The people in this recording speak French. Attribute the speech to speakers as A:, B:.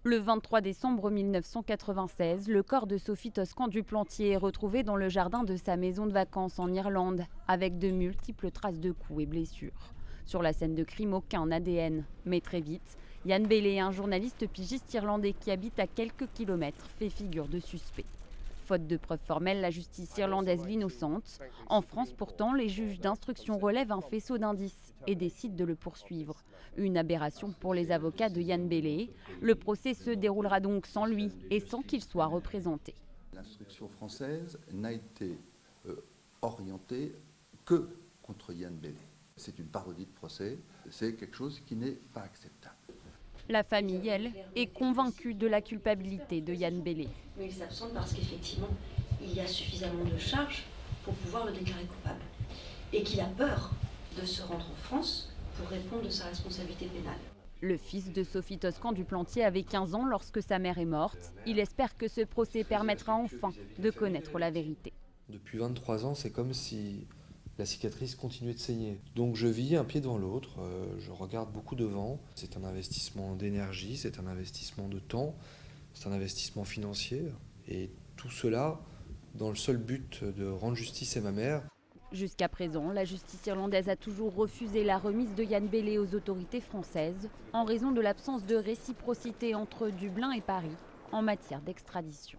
A: Le 23 décembre 1996, le corps de Sophie Toscan du Plantier est retrouvé dans le jardin de sa maison de vacances en Irlande, avec de multiples traces de coups et blessures. Sur la scène de crime, aucun ADN. Mais très vite, Yann Bailey, un journaliste pigiste irlandais qui habite à quelques kilomètres, fait figure de suspect. Faute de preuves formelles, la justice irlandaise l'innocente. En France, pourtant, les juges d'instruction relèvent un faisceau d'indices et décident de le poursuivre. Une aberration pour les avocats de Yann Bailey. Le procès se déroulera donc sans lui et sans qu'il soit représenté.
B: L'instruction française n'a été orientée que contre Yann Bailey. C'est une parodie de procès, c'est quelque chose qui n'est pas acceptable.
A: La famille, elle, est convaincue de la culpabilité de Yann Bailey.
C: Mais il s'absente parce qu'effectivement, il y a suffisamment de charges pour pouvoir le déclarer coupable. Et qu'il a peur de se rendre en France pour répondre de sa responsabilité pénale.
A: Le fils de Sophie Toscan du Plantier avait 15 ans lorsque sa mère est morte. Il espère que ce procès permettra enfin de connaître la vérité.
D: Depuis 23 ans, c'est comme si la cicatrice continuait de saigner. Donc je vis un pied devant l'autre, je regarde beaucoup devant. C'est un investissement d'énergie, c'est un investissement de temps, c'est un investissement financier. Et tout cela dans le seul but de rendre justice à ma mère.
A: Jusqu'à présent, la justice irlandaise a toujours refusé la remise de Yann Bailey aux autorités françaises en raison de l'absence de réciprocité entre Dublin et Paris en matière d'extradition.